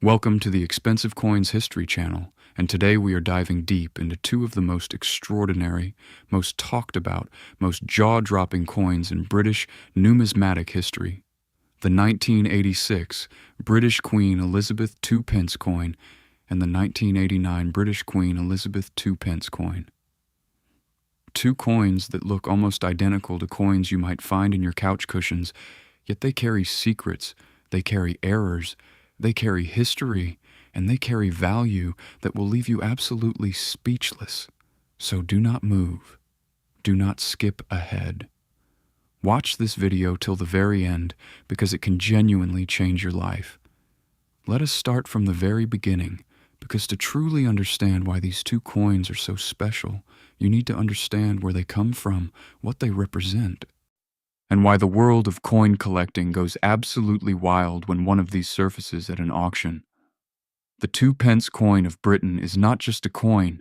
Welcome to the Expensive Coins History channel, and today we are diving deep into two of the most extraordinary, most talked about, most jaw-dropping coins in British numismatic history. The 1986 British Queen Elizabeth 2 pence coin and the 1989 British Queen Elizabeth 2 pence coin. Two coins that look almost identical to coins you might find in your couch cushions, yet they carry secrets, they carry errors, they carry history, and they carry value that will leave you absolutely speechless. So do not move. Do not skip ahead. Watch this video till the very end because it can genuinely change your life. Let us start from the very beginning, because to truly understand why these two coins are so special, you need to understand where they come from, what they represent, and why the world of coin collecting goes absolutely wild when one of these surfaces at an auction. The 2 pence coin of Britain is not just a coin,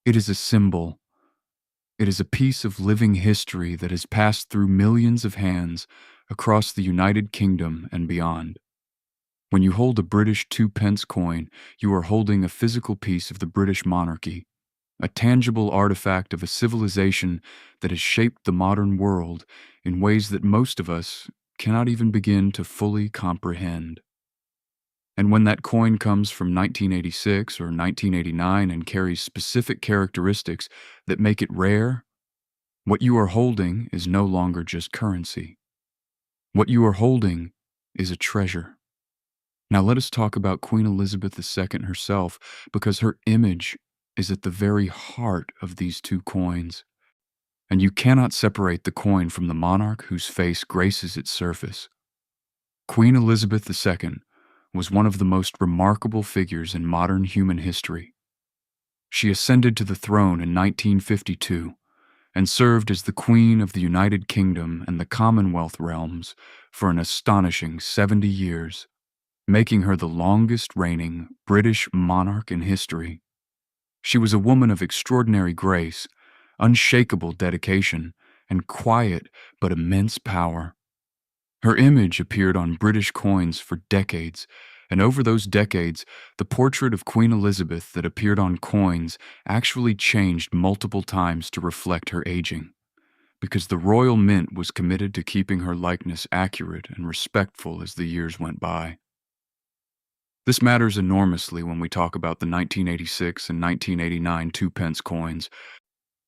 it is a symbol. It is a piece of living history that has passed through millions of hands across the United Kingdom and beyond. When you hold a British 2 pence coin, you are holding a physical piece of the British monarchy, a tangible artifact of a civilization that has shaped the modern world in ways that most of us cannot even begin to fully comprehend. And when that coin comes from 1986 or 1989 and carries specific characteristics that make it rare, what you are holding is no longer just currency. What you are holding is a treasure. Now let us talk about Queen Elizabeth II herself, because her image is at the very heart of these two coins. And you cannot separate the coin from the monarch whose face graces its surface. Queen Elizabeth II was one of the most remarkable figures in modern human history. She ascended to the throne in 1952 and served as the Queen of the United Kingdom and the Commonwealth realms for an astonishing 70 years, making her the longest-reigning British monarch in history. She was a woman of extraordinary grace, unshakable dedication, and quiet but immense power. Her image appeared on British coins for decades, and over those decades, the portrait of Queen Elizabeth that appeared on coins actually changed multiple times to reflect her aging, because the Royal Mint was committed to keeping her likeness accurate and respectful as the years went by. This matters enormously when we talk about the 1986 and 1989 2 pence coins,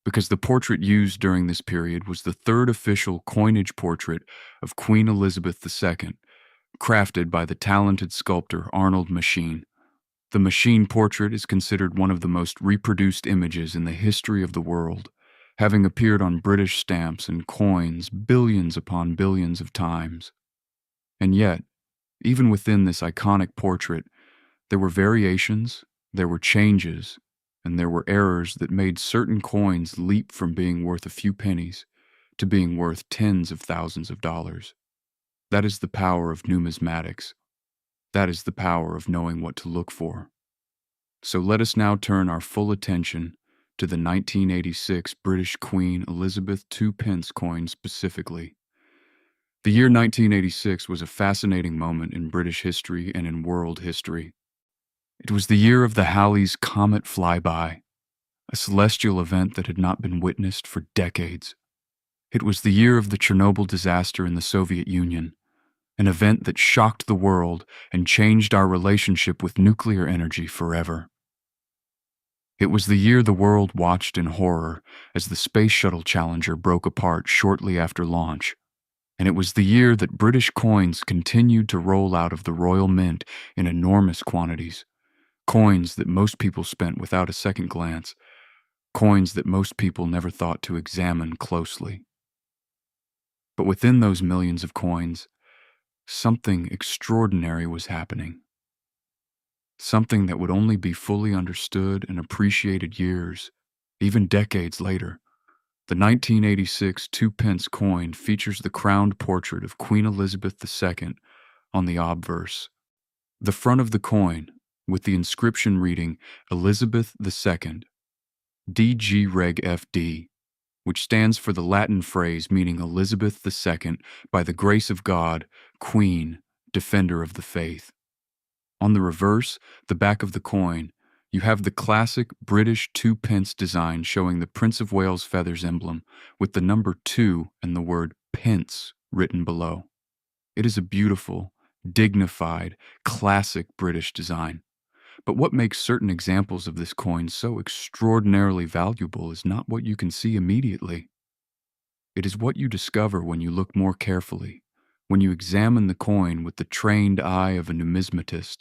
because the portrait used during this period was the third official coinage portrait of Queen Elizabeth II, crafted by the talented sculptor Arnold Machine. The Machine portrait is considered one of the most reproduced images in the history of the world, having appeared on British stamps and coins billions upon billions of times. And yet, even within this iconic portrait, there were variations, there were changes, and there were errors that made certain coins leap from being worth a few pennies to being worth tens of thousands of dollars. That is the power of numismatics. That is the power of knowing what to look for. So let us now turn our full attention to the 1986 British Queen Elizabeth 2 pence coin specifically. The year 1986 was a fascinating moment in British history and in world history. It was the year of the Halley's Comet flyby, a celestial event that had not been witnessed for decades. It was the year of the Chernobyl disaster in the Soviet Union, an event that shocked the world and changed our relationship with nuclear energy forever. It was the year the world watched in horror as the Space Shuttle Challenger broke apart shortly after launch. And it was the year that British coins continued to roll out of the Royal Mint in enormous quantities. Coins that most people spent without a second glance. Coins that most people never thought to examine closely. But within those millions of coins, something extraordinary was happening. Something that would only be fully understood and appreciated years, even decades later. The 1986 2 pence coin features the crowned portrait of Queen Elizabeth II on the obverse. The front of the coin, with the inscription reading Elizabeth II, DG Reg FD, which stands for the Latin phrase meaning Elizabeth II, by the grace of God, Queen, Defender of the Faith. On the reverse, the back of the coin, you have the classic British 2 pence design showing the Prince of Wales feathers emblem with the number 2 and the word pence written below. It is a beautiful, dignified, classic British design. But what makes certain examples of this coin so extraordinarily valuable is not what you can see immediately. It is what you discover when you look more carefully, when you examine the coin with the trained eye of a numismatist,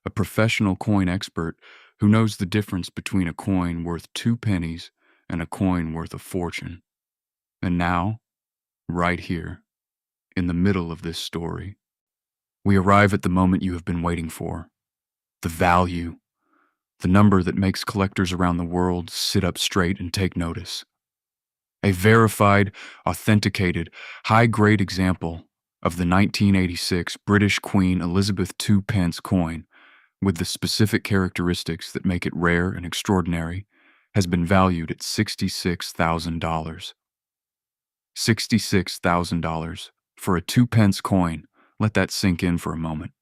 a professional coin expert who knows the difference between a coin worth 2 pennies and a coin worth a fortune. And now, right here, in the middle of this story, we arrive at the moment you have been waiting for. The value, the number that makes collectors around the world sit up straight and take notice. A verified, authenticated, high-grade example of the 1986 British Queen Elizabeth II coin, with the specific characteristics that make it rare and extraordinary, has been valued at $66,000. $66,000 for a 2 pence coin. Let that sink in for a moment.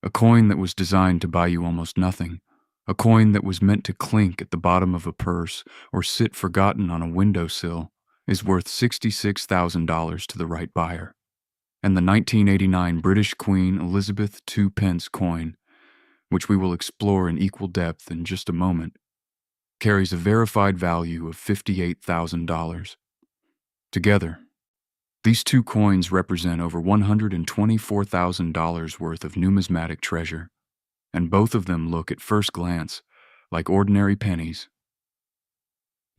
A coin that was designed to buy you almost nothing. A coin that was meant to clink at the bottom of a purse or sit forgotten on a windowsill is worth $66,000 to the right buyer. And the 1989 British Queen Elizabeth 2 pence coin, which we will explore in equal depth in just a moment, carries a verified value of $58,000. Together, these two coins represent over $124,000 worth of numismatic treasure, and both of them look at first glance like ordinary pennies.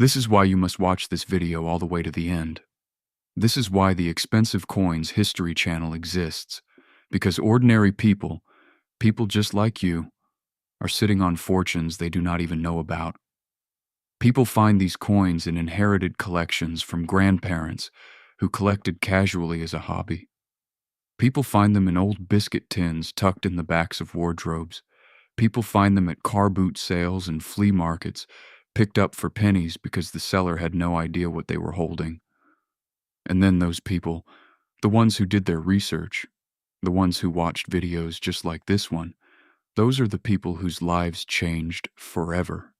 This is why you must watch this video all the way to the end. This is why the Expensive Coins History Channel exists, because ordinary people just like you, are sitting on fortunes they do not even know about. People find these coins in inherited collections from grandparents who collected casually as a hobby. People find them in old biscuit tins tucked in the backs of wardrobes. People find them at car boot sales and flea markets, picked up for pennies because the seller had no idea what they were holding. And then those people, the ones who did their research, the ones who watched videos just like this one, those are the people whose lives changed forever.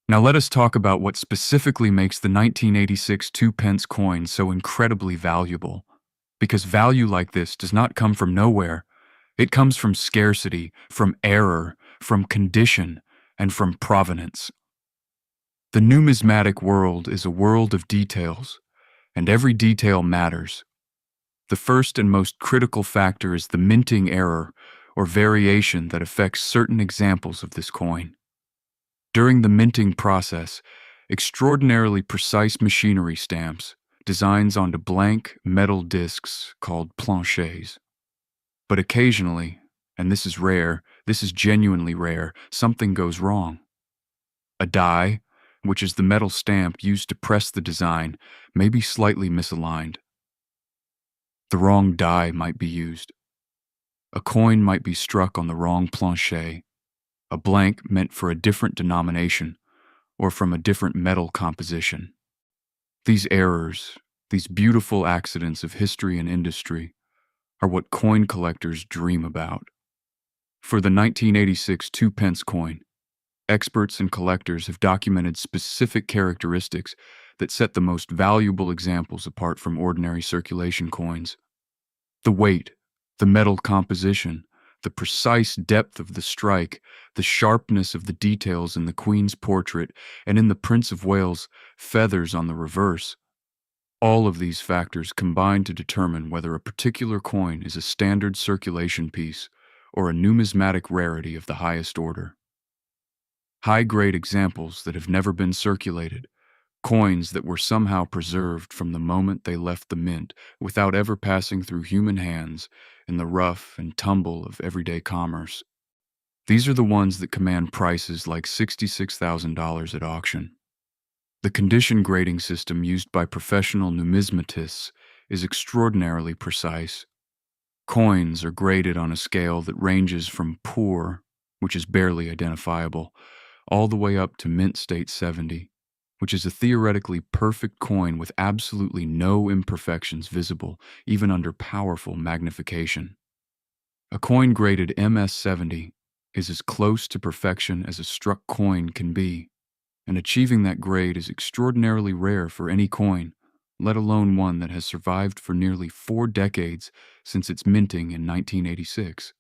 Now let us talk about what specifically makes the 1986 2 pence coin so incredibly valuable. Because value like this does not come from nowhere. It comes from scarcity, from error, from condition, and from provenance. The numismatic world is a world of details, and every detail matters. The first and most critical factor is the minting error, or variation that affects certain examples of this coin. During the minting process, extraordinarily precise machinery stamps designs onto blank metal discs called planchets. But occasionally, and this is rare, this is genuinely rare, something goes wrong. A die, which is the metal stamp used to press the design, may be slightly misaligned. The wrong die might be used. A coin might be struck on the wrong planchet, a blank meant for a different denomination or from a different metal composition. These errors, these beautiful accidents of history and industry, are what coin collectors dream about. For the 1986 2 pence coin, experts and collectors have documented specific characteristics that set the most valuable examples apart from ordinary circulation coins. The weight, the metal composition, the precise depth of the strike, the sharpness of the details in the Queen's portrait and in the Prince of Wales' feathers on the reverse. All of these factors combine to determine whether a particular coin is a standard circulation piece or a numismatic rarity of the highest order. High-grade examples that have never been circulated, coins that were somehow preserved from the moment they left the mint without ever passing through human hands in the rough and tumble of everyday commerce. These are the ones that command prices like $66,000 at auction. The condition grading system used by professional numismatists is extraordinarily precise. Coins are graded on a scale that ranges from poor, which is barely identifiable, all the way up to mint state 70, which is a theoretically perfect coin with absolutely no imperfections visible, even under powerful magnification. A coin graded MS 70, is as close to perfection as a struck coin can be, and achieving that grade is extraordinarily rare for any coin, let alone one that has survived for nearly 4 decades since its minting in 1986.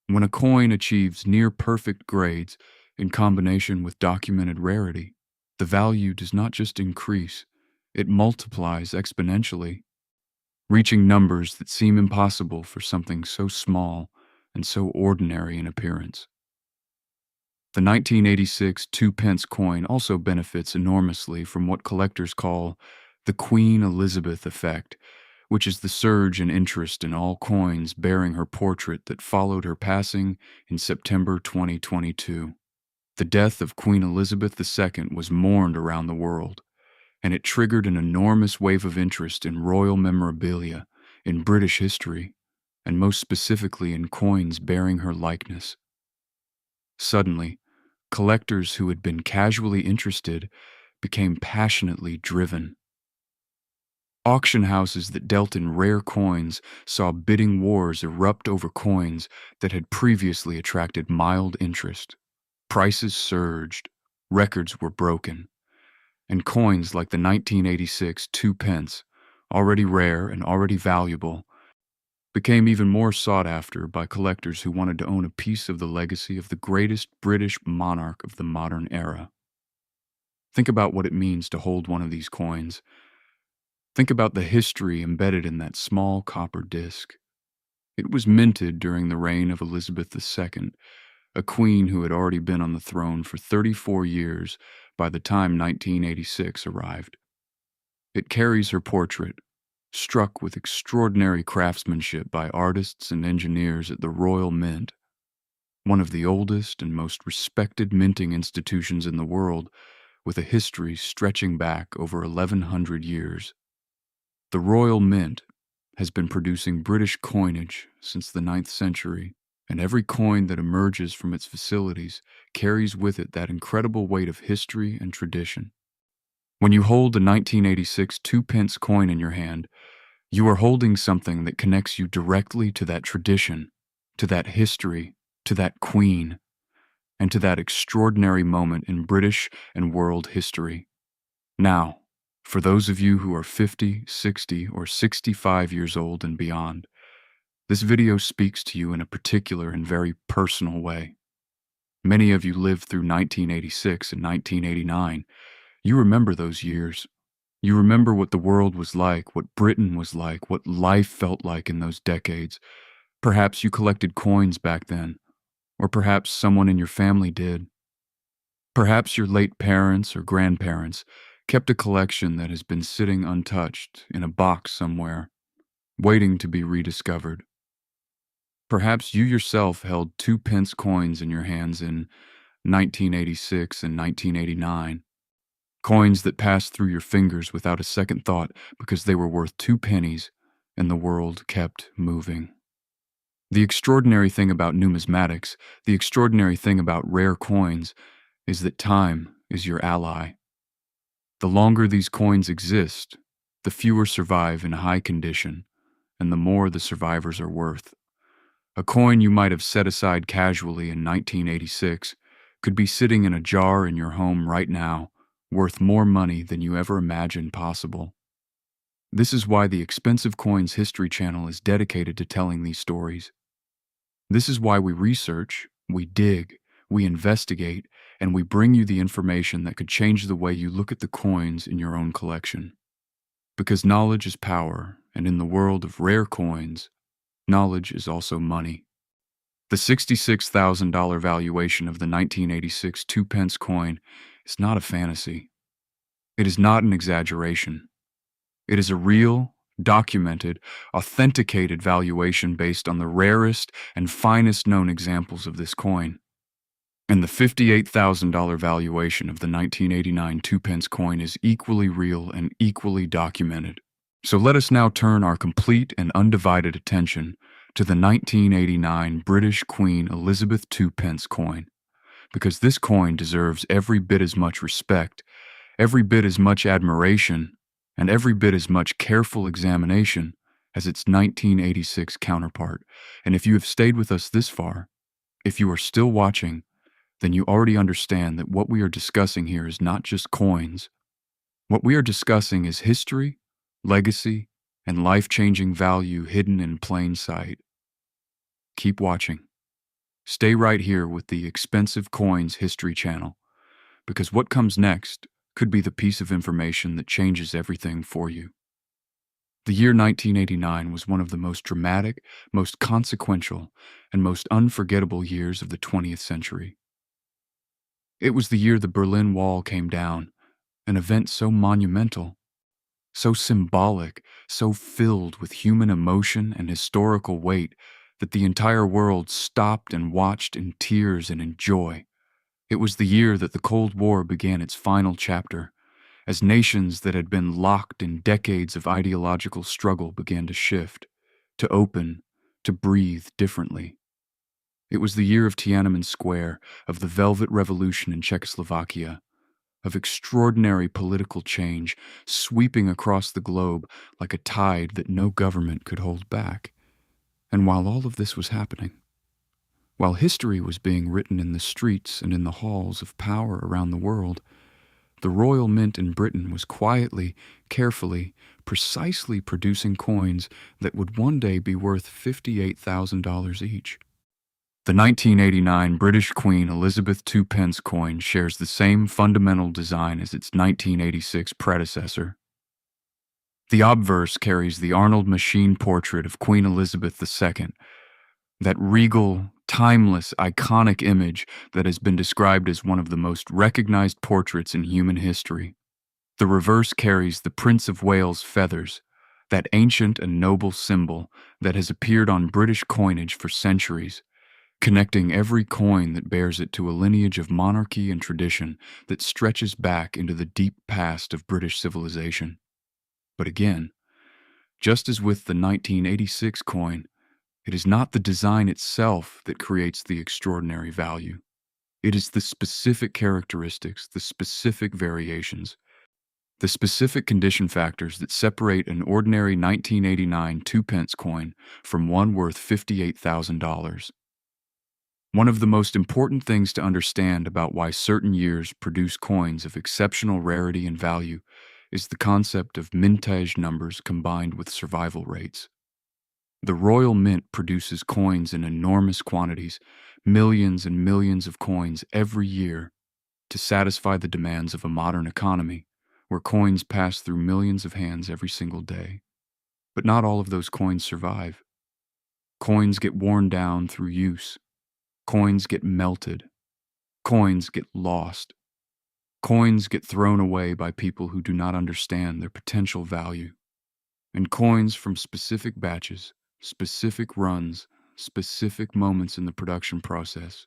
When a coin achieves near-perfect grades in combination with documented rarity, the value does not just increase, it multiplies exponentially, reaching numbers that seem impossible for something so small and so ordinary in appearance. The 1986 2 pence coin also benefits enormously from what collectors call the Queen Elizabeth effect, which is the surge in interest in all coins bearing her portrait that followed her passing in September 2022. The death of Queen Elizabeth II was mourned around the world, and it triggered an enormous wave of interest in royal memorabilia, in British history, and most specifically in coins bearing her likeness. Suddenly, collectors who had been casually interested became passionately driven. Auction houses that dealt in rare coins saw bidding wars erupt over coins that had previously attracted mild interest. Prices surged, records were broken, and coins like the 1986 2 pence, already rare and already valuable, became even more sought after by collectors who wanted to own a piece of the legacy of the greatest British monarch of the modern era. Think about what it means to hold one of these coins. Think about the history embedded in that small copper disc. It was minted during the reign of Elizabeth II, a queen who had already been on the throne for 34 years by the time 1986 arrived. It carries her portrait, struck with extraordinary craftsmanship by artists and engineers at the Royal Mint, one of the oldest and most respected minting institutions in the world, with a history stretching back over 1,100 years. The Royal Mint has been producing British coinage since the 9th century, and every coin that emerges from its facilities carries with it that incredible weight of history and tradition. When you hold a 1986 2 pence coin in your hand, you are holding something that connects you directly to that tradition, to that history, to that queen, and to that extraordinary moment in British and world history. Now, for those of you who are 50, 60, or 65 years old and beyond, this video speaks to you in a particular and very personal way. Many of you lived through 1986 and 1989. You remember those years. You remember what the world was like, what Britain was like, what life felt like in those decades. Perhaps you collected coins back then, or perhaps someone in your family did. Perhaps your late parents or grandparents kept a collection that has been sitting untouched in a box somewhere, waiting to be rediscovered. Perhaps you yourself held 2 pence coins in your hands in 1986 and 1989, coins that passed through your fingers without a second thought because they were worth 2 pennies and the world kept moving. The extraordinary thing about numismatics, the extraordinary thing about rare coins, is that time is your ally. The longer these coins exist, the fewer survive in high condition, and the more the survivors are worth. A coin you might have set aside casually in 1986 could be sitting in a jar in your home right now, worth more money than you ever imagined possible. This is why the Expensive Coins History Channel is dedicated to telling these stories. This is why we research, we dig, we investigate, and we bring you the information that could change the way you look at the coins in your own collection. Because knowledge is power, and in the world of rare coins, knowledge is also money. The $66,000 valuation of the 1986 2 pence coin is not a fantasy. It is not an exaggeration. It is a real, documented, authenticated valuation based on the rarest and finest known examples of this coin. And the $58,000 valuation of the 1989 2 pence coin is equally real and equally documented. So let us now turn our complete and undivided attention to the 1989 British Queen Elizabeth 2 pence coin, because this coin deserves every bit as much respect, every bit as much admiration, and every bit as much careful examination as its 1986 counterpart. And if you have stayed with us this far, If you are still watching, then you already understand that what we are discussing here is not just coins. What we are discussing is history, legacy, and life-changing value hidden in plain sight. Keep watching. Stay right here with the Expensive Coins History Channel, because what comes next could be the piece of information that changes everything for you. The year 1989 was one of the most dramatic, most consequential, and most unforgettable years of the 20th century. It was the year the Berlin Wall came down, an event so monumental, so symbolic, so filled with human emotion and historical weight that the entire world stopped and watched in tears and in joy. It was the year that the Cold War began its final chapter, as nations that had been locked in decades of ideological struggle began to shift, to open, to breathe differently. It was the year of Tiananmen Square, of the Velvet Revolution in Czechoslovakia, of extraordinary political change sweeping across the globe like a tide that no government could hold back. And while all of this was happening, while history was being written in the streets and in the halls of power around the world, the Royal Mint in Britain was quietly, carefully, precisely producing coins that would one day be worth $58,000 each. The 1989 British Queen Elizabeth II pence coin shares the same fundamental design as its 1986 predecessor. The obverse carries the Arnold machine portrait of Queen Elizabeth II, that regal, timeless, iconic image that has been described as one of the most recognized portraits in human history. The reverse carries the Prince of Wales feathers, that ancient and noble symbol that has appeared on British coinage for centuries, connecting every coin that bears it to a lineage of monarchy and tradition that stretches back into the deep past of British civilization. But again, just as with the 1986 coin, it is not the design itself that creates the extraordinary value. It is the specific characteristics, the specific variations, the specific condition factors that separate an ordinary 1989 two-pence coin from one worth $58,000. One of the most important things to understand about why certain years produce coins of exceptional rarity and value is the concept of mintage numbers combined with survival rates. The Royal Mint produces coins in enormous quantities, millions and millions of coins every year, to satisfy the demands of a modern economy, where coins pass through millions of hands every single day. But not all of those coins survive. Coins get worn down through use. Coins get melted. Coins get lost. Coins get thrown away by people who do not understand their potential value. And coins from specific batches, specific runs, specific moments in the production process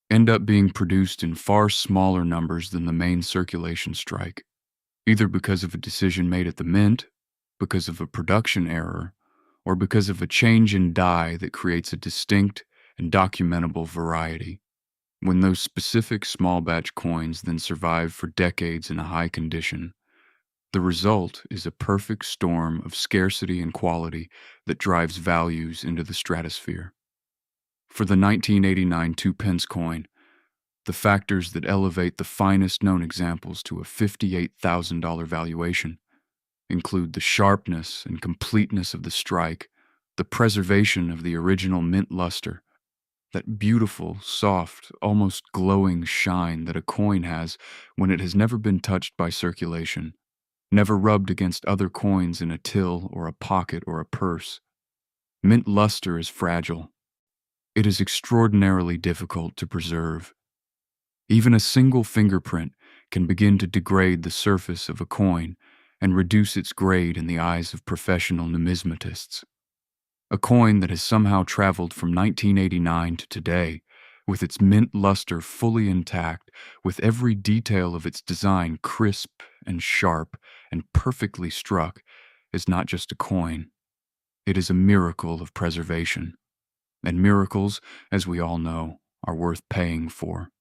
end up being produced in far smaller numbers than the main circulation strike, either because of a decision made at the mint, because of a production error, or because of a change in die that creates a distinct and documentable variety. When those specific small batch coins then survive for decades in a high condition, the result is a perfect storm of scarcity and quality that drives values into the stratosphere. For the 1989 two-pence coin, the factors that elevate the finest known examples to a $58,000 valuation include the sharpness and completeness of the strike, the preservation of the original mint luster, that beautiful, soft, almost glowing shine that a coin has when it has never been touched by circulation, never rubbed against other coins in a till or a pocket or a purse. Mint luster is fragile. It is extraordinarily difficult to preserve. Even a single fingerprint can begin to degrade the surface of a coin and reduce its grade in the eyes of professional numismatists. A coin that has somehow traveled from 1989 to today, with its mint luster fully intact, with every detail of its design crisp and sharp and perfectly struck, is not just a coin. It is a miracle of preservation. And miracles, as we all know, are worth paying for.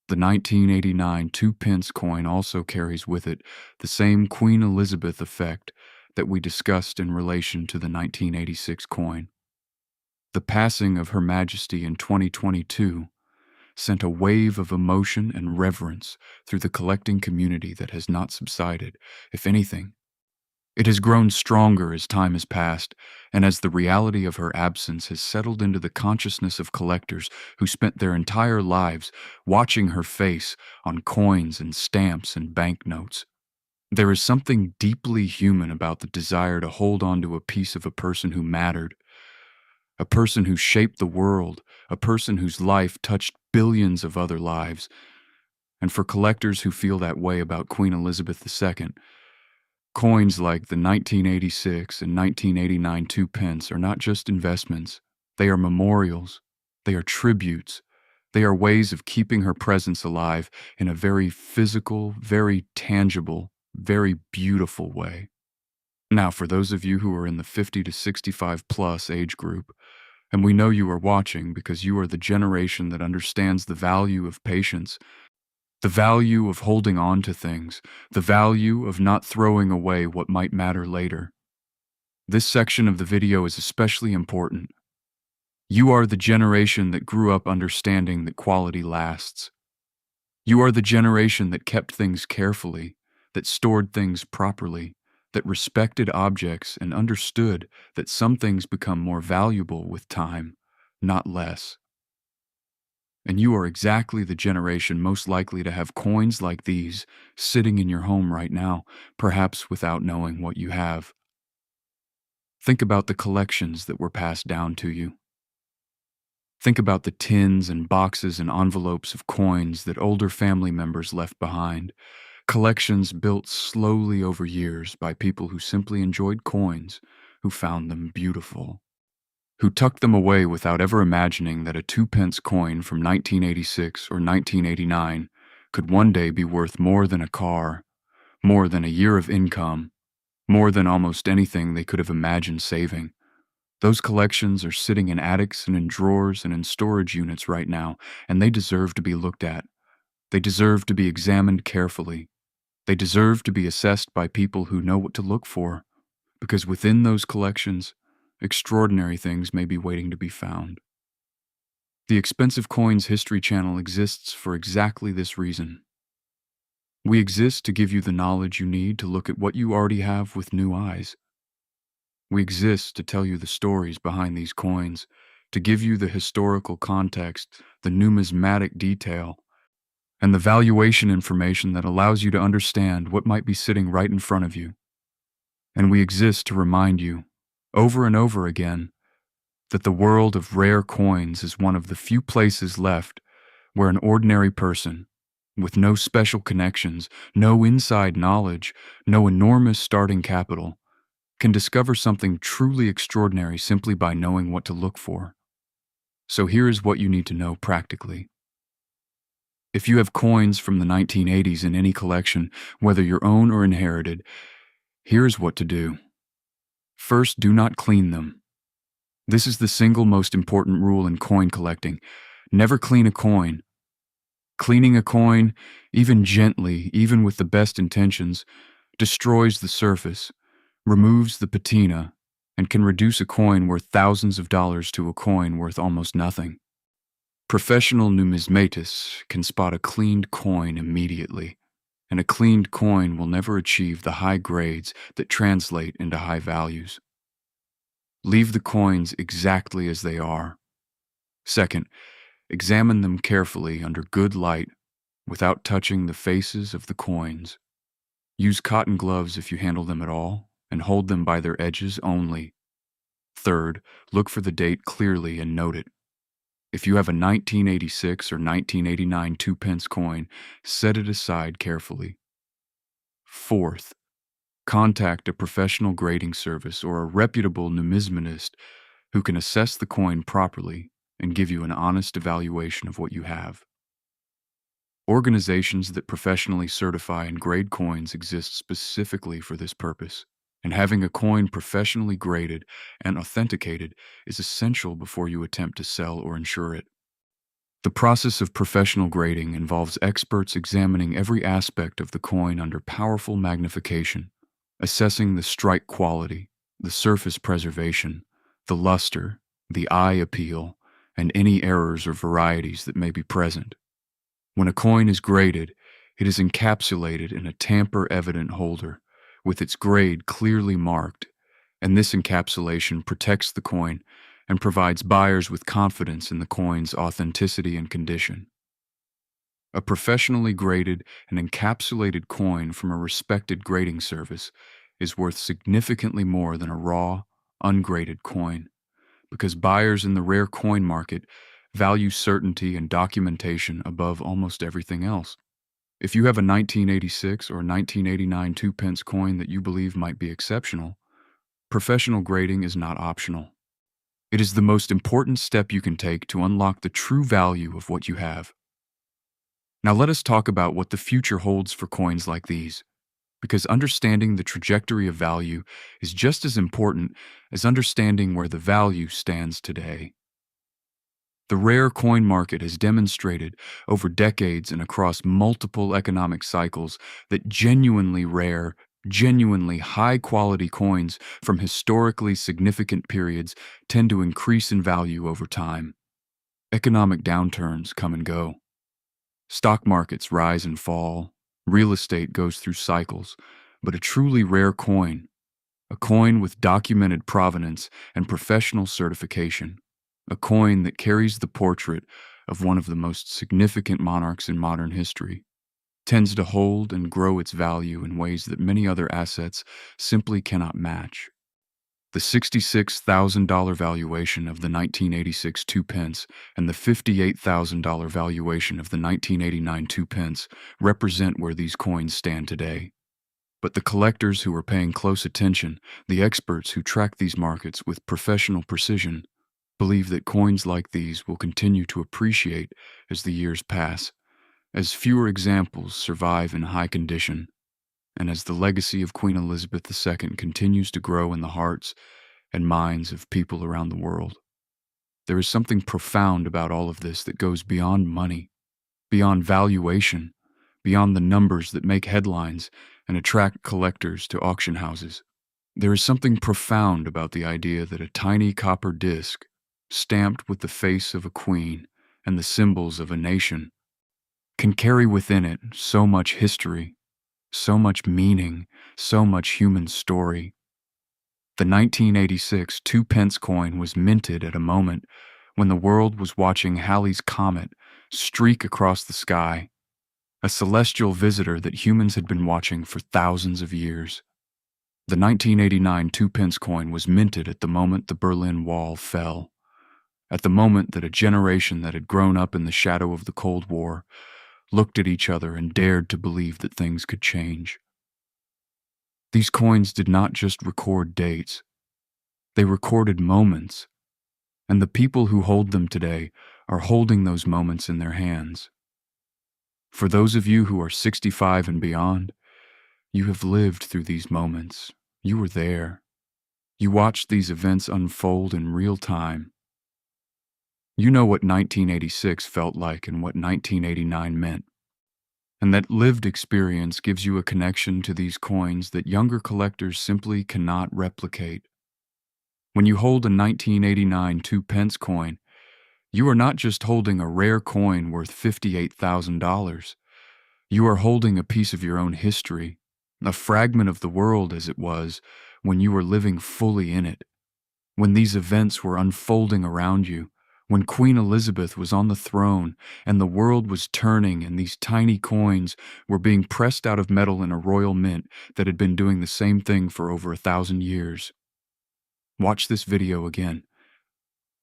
The 1989 two-pence coin also carries with it the same Queen Elizabeth effect that we discussed in relation to the 1986 coin. The passing of Her Majesty in 2022 sent a wave of emotion and reverence through the collecting community that has not subsided. If anything, it has grown stronger as time has passed, and as the reality of her absence has settled into the consciousness of collectors who spent their entire lives watching her face on coins and stamps and banknotes. There is something deeply human about the desire to hold on to a piece of a person who mattered, a person who shaped the world, a person whose life touched billions of other lives. And for collectors who feel that way about Queen Elizabeth II, coins like the 1986 and 1989 two pence are not just investments. They are memorials. They are tributes. They are ways of keeping her presence alive in a very physical, very tangible, very beautiful way. Now, for those of you who are in the 50 to 65 plus age group, and we know you are watching because you are the generation that understands the value of patience, the value of holding on to things, the value of not throwing away what might matter later. This section of the video is especially important. You are the generation that grew up understanding that quality lasts. You are the generation that kept things carefully, that stored things properly, that respected objects and understood that some things become more valuable with time, not less. And you are exactly the generation most likely to have coins like these sitting in your home right now, perhaps without knowing what you have. Think about the collections that were passed down to you. Think about the tins and boxes and envelopes of coins that older family members left behind, collections built slowly over years by people who simply enjoyed coins, who found them beautiful, who tucked them away without ever imagining that a 2-pence coin from 1986 or 1989 could one day be worth more than a car, more than a year of income, more than almost anything they could have imagined saving. Those collections are sitting in attics and in drawers and in storage units right now, and they deserve to be looked at. They deserve to be examined carefully. They deserve to be assessed by people who know what to look for, because within those collections, extraordinary things may be waiting to be found. The Expensive Coins History Channel exists for exactly this reason. We exist to give you the knowledge you need to look at what you already have with new eyes. We exist to tell you the stories behind these coins, to give you the historical context, the numismatic detail, and the valuation information that allows you to understand what might be sitting right in front of you. And we exist to remind you, over and over again, that the world of rare coins is one of the few places left where an ordinary person, with no special connections, no inside knowledge, no enormous starting capital, can discover something truly extraordinary simply by knowing what to look for. So here is what you need to know practically. If you have coins from the 1980s in any collection, whether your own or inherited, here's what to do. First, do not clean them. This is the single most important rule in coin collecting. Never clean a coin. Cleaning a coin, even gently, even with the best intentions, destroys the surface, removes the patina, and can reduce a coin worth thousands of dollars to a coin worth almost nothing. Professional numismatists can spot a cleaned coin immediately, and a cleaned coin will never achieve the high grades that translate into high values. Leave the coins exactly as they are. Second, examine them carefully under good light without touching the faces of the coins. Use cotton gloves if you handle them at all, and hold them by their edges only. Third, look for the date clearly and note it. If you have a 1986 or 1989 2-pence coin, set it aside carefully. Fourth, contact a professional grading service or a reputable numismatist who can assess the coin properly and give you an honest evaluation of what you have. Organizations that professionally certify and grade coins exist specifically for this purpose, and having a coin professionally graded and authenticated is essential before you attempt to sell or insure it. The process of professional grading involves experts examining every aspect of the coin under powerful magnification, assessing the strike quality, the surface preservation, the luster, the eye appeal, and any errors or varieties that may be present. When a coin is graded, it is encapsulated in a tamper-evident holder, with its grade clearly marked, and this encapsulation protects the coin and provides buyers with confidence in the coin's authenticity and condition. A professionally graded and encapsulated coin from a respected grading service is worth significantly more than a raw, ungraded coin, because buyers in the rare coin market value certainty and documentation above almost everything else. If you have a 1986 or 1989 2-pence coin that you believe might be exceptional, professional grading is not optional. It is the most important step you can take to unlock the true value of what you have. Now let us talk about what the future holds for coins like these, because understanding the trajectory of value is just as important as understanding where the value stands today. The rare coin market has demonstrated over decades and across multiple economic cycles that genuinely rare, genuinely high-quality coins from historically significant periods tend to increase in value over time. Economic downturns come and go. Stock markets rise and fall. Real estate goes through cycles. But a truly rare coin, a coin with documented provenance and professional certification, a coin that carries the portrait of one of the most significant monarchs in modern history, tends to hold and grow its value in ways that many other assets simply cannot match. The $66,000 valuation of the 1986 2-pence and the $58,000 valuation of the 1989 2-pence represent where these coins stand today. But the collectors who are paying close attention, the experts who track these markets with professional precision, believe that coins like these will continue to appreciate as the years pass, as fewer examples survive in high condition, and as the legacy of Queen Elizabeth II continues to grow in the hearts and minds of people around the world. There is something profound about all of this that goes beyond money, beyond valuation, beyond the numbers that make headlines and attract collectors to auction houses. There is something profound about the idea that a tiny copper disc, stamped with the face of a queen and the symbols of a nation, can carry within it so much history, so much meaning, so much human story. The 1986 2-pence coin was minted at a moment when the world was watching Halley's Comet streak across the sky, a celestial visitor that humans had been watching for thousands of years. The 1989 2-pence coin was minted at the moment the Berlin Wall fell, at the moment that a generation that had grown up in the shadow of the Cold War looked at each other and dared to believe that things could change. These coins did not just record dates, they recorded moments, and the people who hold them today are holding those moments in their hands. For those of you who are 65 and beyond, you have lived through these moments. You were there. You watched these events unfold in real time. You know what 1986 felt like and what 1989 meant. And that lived experience gives you a connection to these coins that younger collectors simply cannot replicate. When you hold a 1989 2-pence coin, you are not just holding a rare coin worth $58,000. You are holding a piece of your own history, a fragment of the world as it was when you were living fully in it, when these events were unfolding around you, when Queen Elizabeth was on the throne and the world was turning and these tiny coins were being pressed out of metal in a royal mint that had been doing the same thing for over 1,000 years. Watch this video again.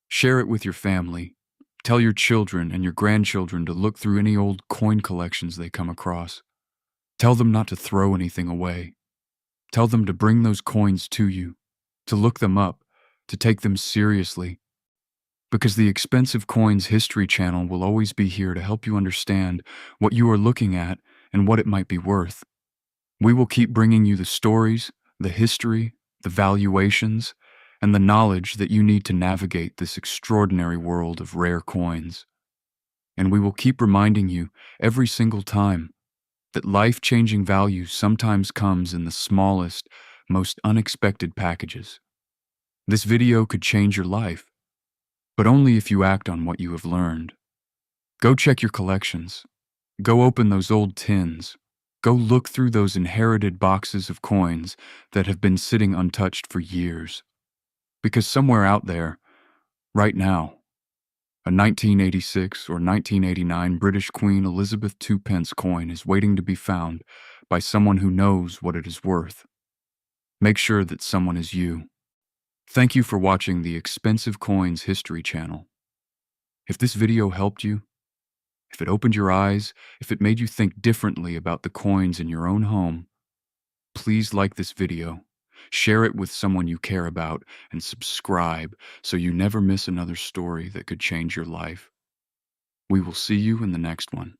Share it with your family. Tell your children and your grandchildren to look through any old coin collections they come across. Tell them not to throw anything away. Tell them to bring those coins to you, to look them up, to take them seriously. Because the Expensive Coins History Channel will always be here to help you understand what you are looking at and what it might be worth. We will keep bringing you the stories, the history, the valuations, and the knowledge that you need to navigate this extraordinary world of rare coins. And we will keep reminding you every single time that life-changing value sometimes comes in the smallest, most unexpected packages. This video could change your life. but only if you act on what you have learned. Go check your collections. Go open those old tins. Go look through those inherited boxes of coins that have been sitting untouched for years. Because somewhere out there, right now, a 1986 or 1989 British Queen Elizabeth II pence coin is waiting to be found by someone who knows what it is worth. Make sure that someone is you. Thank you for watching the Expensive Coins History channel. If this video helped you, if it opened your eyes, if it made you think differently about the coins in your own home, please like this video, share it with someone you care about, and subscribe so you never miss another story that could change your life. We will see you in the next one.